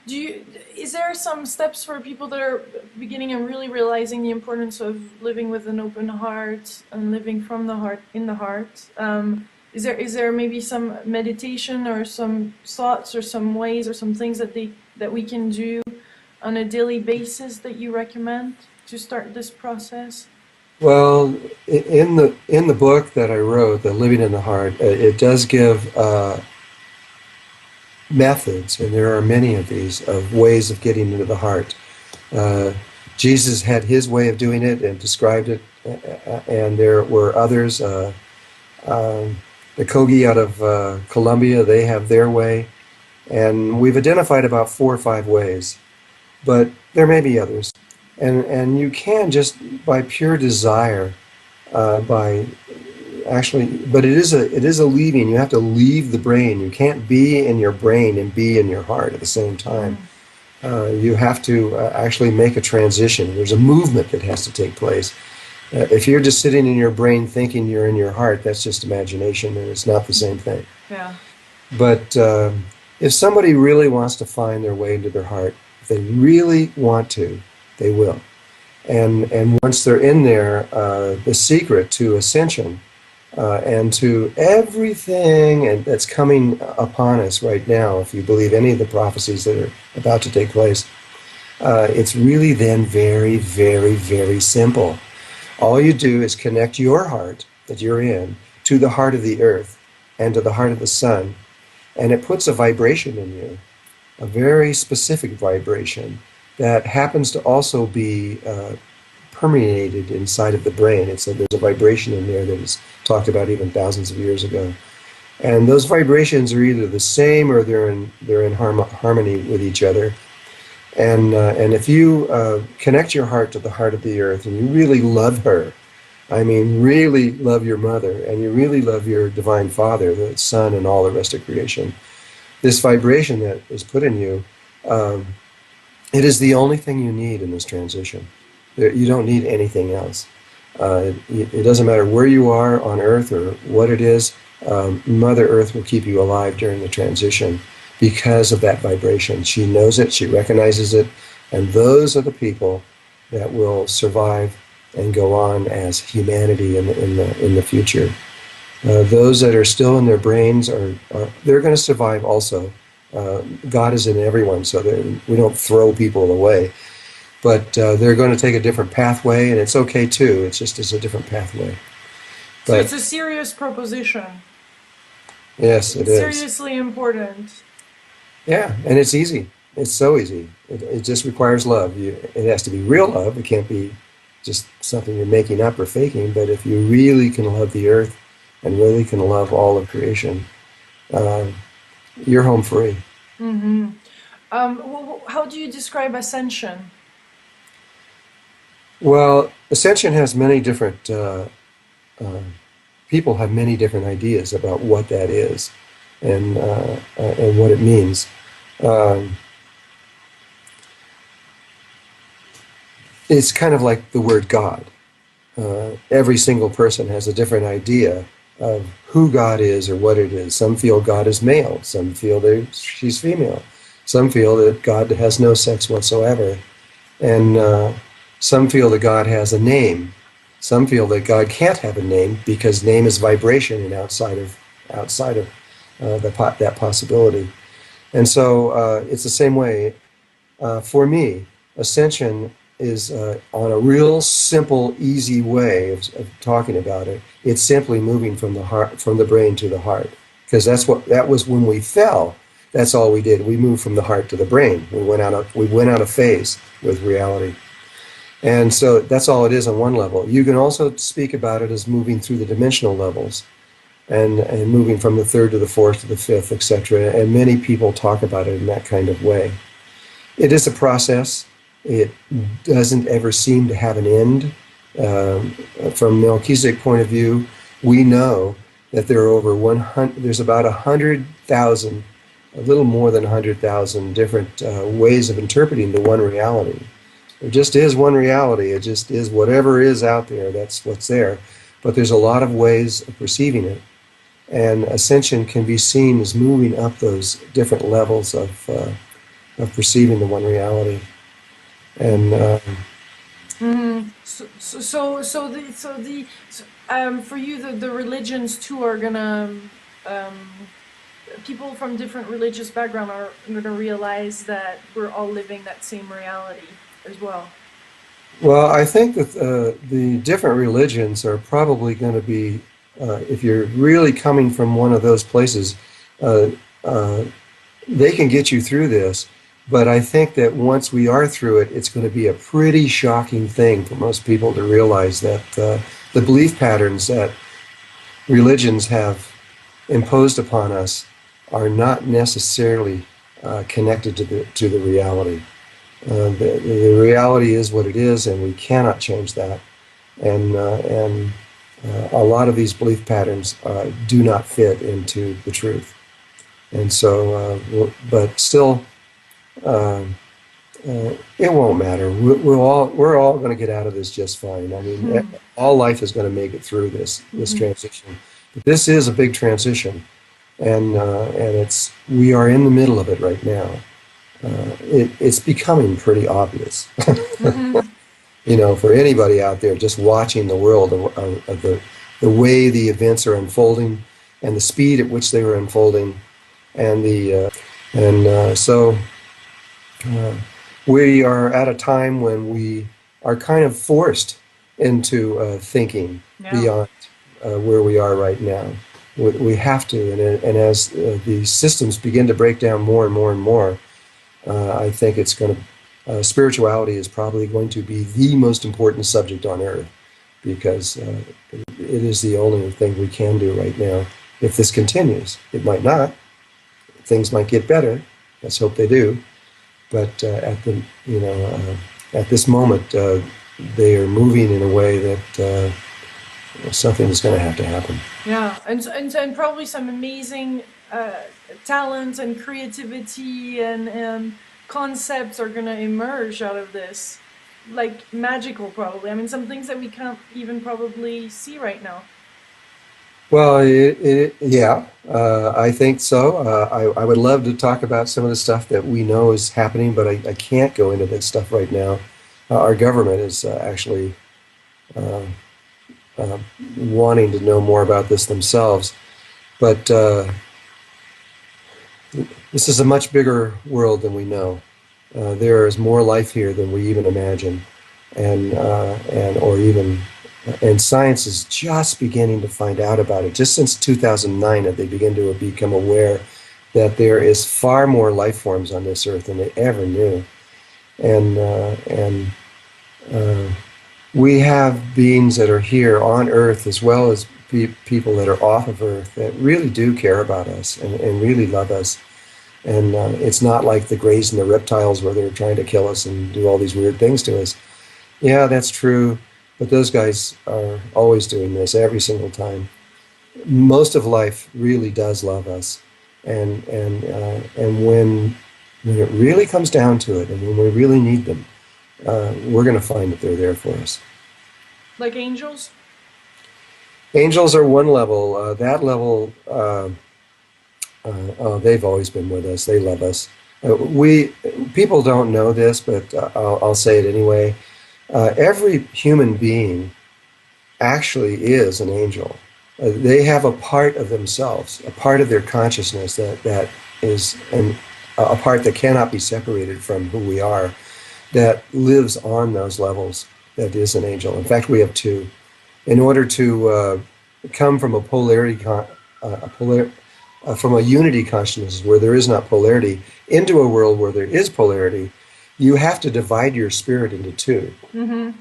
Do you, is there some steps for people that are beginning and really realizing the importance of living with an open heart and living from the heart in the heart? Is there maybe some meditation or some thoughts or some ways or some things that we can do on a daily basis that you recommend to start this process? Well, in the book that I wrote, The Living in the Heart, it does give methods, and there are many of these, of ways of getting into the heart. Uh, Jesus had his way of doing it and described it, and there were others. Um, the Kogi out of Colombia, they have their way, and we've identified about 4 or 5 ways, but there may be others. And you can just by pure desire, by actually, but it is a leaving. You have to leave the brain. You can't be in your brain and be in your heart at the same time. You have to actually make a transition. There's a movement that has to take place. If you're just sitting in your brain thinking you're in your heart, that's just imagination, and it's not the same thing. Yeah. But if somebody really wants to find their way into their heart, if they really want to, they will. And once they're in there, the secret to ascension and to everything that's coming upon us right now, if you believe any of the prophecies that are about to take place, it's really then very, very, very simple. All you do is connect your heart that you're in to the heart of the earth and to the heart of the sun, and it puts a vibration in you, a very specific vibration that happens to also be permeated inside of the brain. There's a vibration in there that is talked about even thousands of years ago, and those vibrations are either the same or they're in harmony with each other. And if you connect your heart to the heart of the earth, and you really love her, I mean, really love your mother, and you really love your divine father, the sun, and all the rest of creation, this vibration that is put in you, it is the only thing you need in this transition. You don't need anything else. It doesn't matter where you are on earth or what it is. Mother Earth will keep you alive during the transition because of that vibration. She knows it, she recognizes it, and those are the people that will survive and go on as humanity in the future. Those that are still in their brains they're going to survive also. God is in everyone, so we don't throw people away. But they're going to take a different pathway, and it's okay too. It's a different pathway. So it's a serious proposition. Yes, it it's is. Seriously important. Yeah, and it's easy. It's so easy. It just requires love. It has to be real love. It can't be just something you're making up or faking. But if you really can love the earth and really can love all of creation, you're home free. Mm-hmm. How do you describe ascension? Well, ascension has many different, people have many different ideas about what that is and what it means. It's kind of like the word God. Every single person has a different idea of who God is or what it is. Some feel God is male. Some feel that she's female. Some feel that God has no sex whatsoever. And some feel that God has a name. Some feel that God can't have a name because name is vibration and outside of that possibility. And so it's the same way for me. Ascension is on a real simple, easy way of talking about it. It's simply moving from the heart, from the brain to the heart, because that was when we fell. That's all we did. We moved from the heart to the brain. We went out of phase with reality. And so that's all it is on one level. You can also speak about it as moving through the dimensional levels and moving from the third to the fourth to the fifth, etc. And many people talk about it in that kind of way. It is a process. It doesn't ever seem to have an end. From Melchizedek's point of view, we know that there are there's about 100,000, a little more than 100,000 different ways of interpreting the one reality. There just is one reality. It just is whatever is out there, that's what's there. But there's a lot of ways of perceiving it. And ascension can be seen as moving up those different levels of of perceiving the one reality. And Mm-hmm. For you, the religions too are gonna, um, people from different religious background are gonna realize that we're all living that same reality as well. well, I think that the different religions are probably going to be, if you're really coming from one of those places, uh, uh, they can get you through this. But I think that once we are through it, it's going to be a pretty shocking thing for most people to realize that the belief patterns that religions have imposed upon us are not necessarily connected to the reality. The reality is what it is, and we cannot change that. And a lot of these belief patterns do not fit into the truth. And so, but still, uh, it won't matter. We're all going to get out of this just fine. I mean, Hmm. all life is going to make it through this Hmm. transition. But this is a big transition, and we are in the middle of it right now. It's becoming pretty obvious. Hmm. You know, for anybody out there just watching the world of the way the events are unfolding and the speed at which they are unfolding, and the and so uh, we are at a time when we are kind of forced into thinking Yeah. beyond where we are right now. We have to, and as the systems begin to break down more and more and more, I think it's going to spirituality is probably going to be the most important subject on earth because it is the only thing we can do right now. If this continues, it might not. Things might get better. Let's hope they do. But at this moment, they are moving in a way that something is going to have to happen. Yeah, and probably some amazing talent and creativity and concepts are gonna emerge out of this, like magical probably. I mean, some things that we can't even probably see right now. Well, yeah, I think so. I would love to talk about some of the stuff that we know is happening, but I can't go into that stuff right now. Our government is actually uh, uh, wanting to know more about this themselves. But this is a much bigger world than we know. There is more life here than we even imagine, and or even and science is just beginning to find out about it. Just since 2009, that they begin to become aware that there is far more life forms on this earth than they ever knew, and uh, we have beings that are here on Earth as well as people that are off of Earth that really do care about us and really love us. And it's not like the Greys and the reptiles where they're trying to kill us and do all these weird things to us. Yeah, that's true. But those guys are always doing this every single time. Most of life really does love us. And when it really comes down to it and when we really need them, we're going to find that they're there for us. Like angels? Angels are one level. That level, they've always been with us. They love us. We people don't know this, but I'll say it anyway. Every human being actually is an angel. They have a part of themselves, a part of their consciousness that is a part that cannot be separated from who we are, that lives on those levels. That is an angel. In fact, we have two. In order to come from a from a unity consciousness where there is not polarity into a world where there is polarity, you have to divide your spirit into two. Mm-hmm.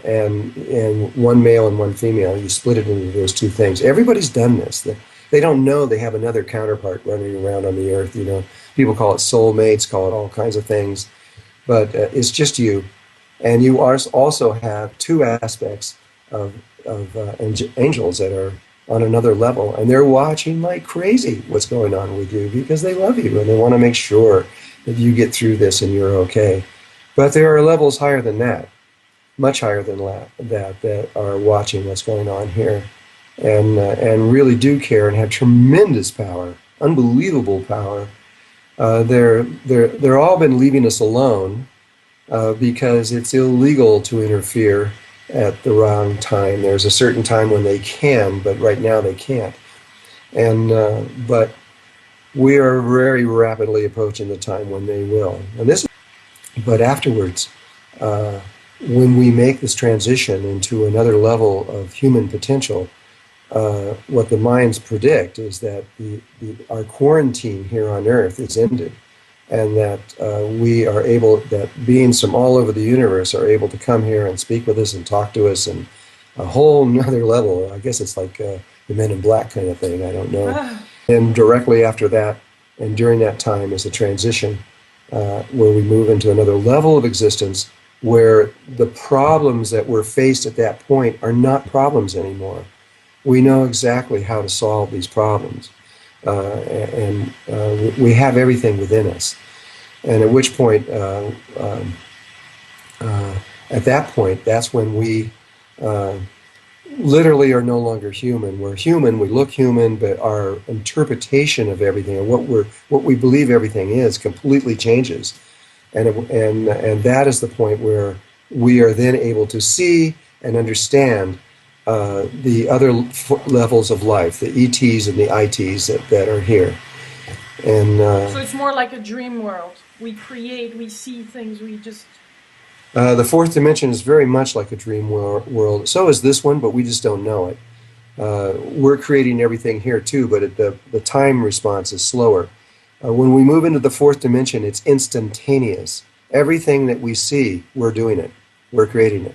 And one male and one female. You split it into those two things. Everybody's done this. They don't know they have another counterpart running around on the earth. You know, people call it soulmates, call it all kinds of things, but it's just you. And you also have two aspects of angels that are on another level, and they're watching like crazy what's going on with you because they love you and they want to make sure that you get through this and you're okay. But there are levels higher than that, much higher than that are watching what's going on here, and really do care and have tremendous power, unbelievable power. They're all been leaving us alone because it's illegal to interfere at the wrong time. There's a certain time when they can, but right now they can't. And but we are very rapidly approaching the time when they will. And this, but afterwards, uh, when we make this transition into another level of human potential, what the minds predict is that our quarantine here on Earth is ended, and that we are able, that beings from all over the universe are able to come here and speak with us and talk to us, and a whole nother level. I guess it's like the Men in Black kind of thing. I don't know. And directly after that, and during that time, is a transition where we move into another level of existence, where the problems that were faced at that point are not problems anymore. We know exactly how to solve these problems, and we have everything within us. And at which point, at that point, that's when we literally are no longer human. We're human, we look human, but our interpretation of everything and what we believe everything is completely changes. And that is the point where we are then able to see and understand the other levels of life, the ETs and the ITs that are here. And so it's more like a dream world. We create, we see things, we just... the fourth dimension is very much like a dream world. So is this one, but we just don't know it. We're creating everything here too, but the time response is slower. When we move into the fourth dimension, it's instantaneous. Everything that we see, we're doing it. We're creating it.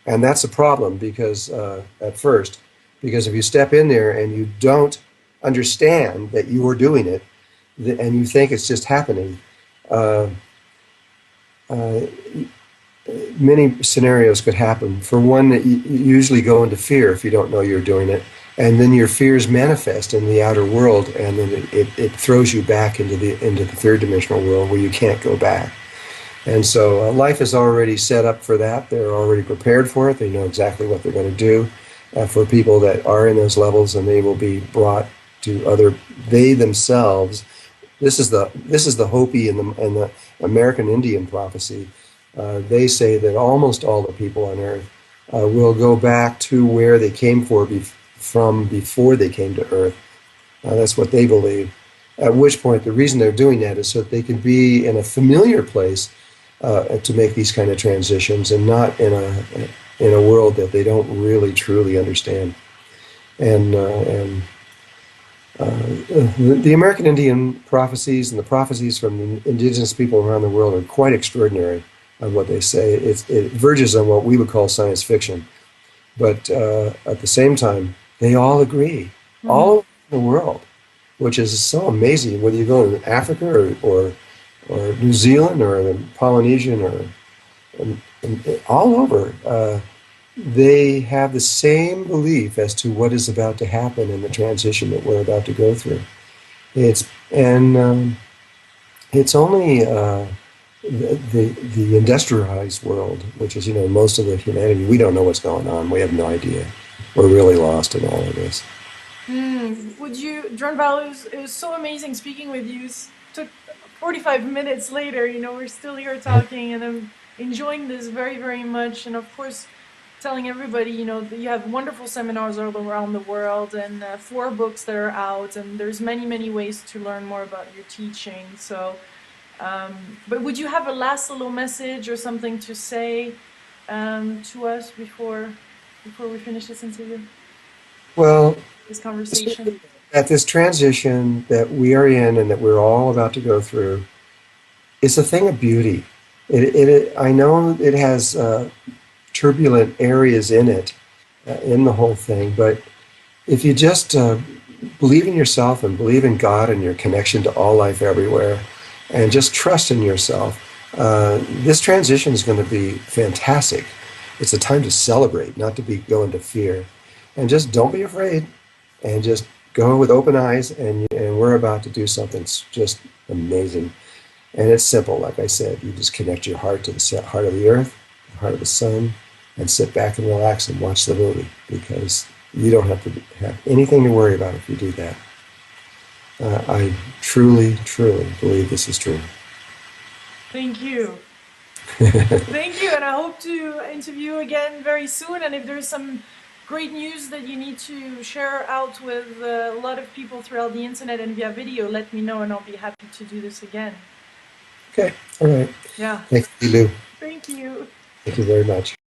And that's a problem because at first, because if you step in there and you don't understand that you are doing it, and you think it's just happening, many scenarios could happen. For one, you usually go into fear if you don't know you're doing it, and then your fears manifest in the outer world, and then it throws you back into the third dimensional world where you can't go back. And so life is already set up for that. They're already prepared for it. They know exactly what they're going to do for people that are in those levels, and they will be brought to other. They themselves. This is the Hopi and the American Indian prophecy. They say that almost all the people on Earth will go back to where they came from before they came to Earth. That's what they believe. At which point, the reason they're doing that is so that they can be in a familiar place to make these kind of transitions, and not in a world that they don't really truly understand. And the American Indian prophecies and the prophecies from the indigenous people around the world are quite extraordinary on what they say. It verges on what we would call science fiction. But at the same time, they all agree, all over the world, which is so amazing. Whether you go to Africa or New Zealand or the Polynesian or all over, they have the same belief as to what is about to happen in the transition that we're about to go through. It's only the industrialized world, which is most of the humanity. We don't know what's going on. We have no idea. We're really lost in all of this. Would you, Dronval, it was so amazing speaking with you. It took 45 minutes later, we're still here talking, and I'm enjoying this very, very much. And of course, telling everybody, that you have wonderful seminars all around the world, and 4 books that are out, and there's many, many ways to learn more about your teaching. So, but would you have a last little message or something to say to us before we finish this interview? Well, this conversation. At this transition that we are in and that we're all about to go through, it's a thing of beauty. I know it has turbulent areas in it, in the whole thing, but if you just believe in yourself and believe in God and your connection to all life everywhere, and just trust in yourself, this transition is going to be fantastic. It's a time to celebrate, not to go into fear. And just don't be afraid, and just go with open eyes, and we're about to do something just amazing. And it's simple, like I said. You just connect your heart to the heart of the earth, the heart of the sun, and sit back and relax and watch the movie, because you don't have to have anything to worry about if you do that. I truly, truly believe this is true. Thank you. Thank you, and I hope to interview you again very soon. And if there's some great news that you need to share out with a lot of people throughout the internet and via video, let me know, and I'll be happy to do this again. Okay, all right. Yeah. Thank you, Lou. Thank you. Thank you very much.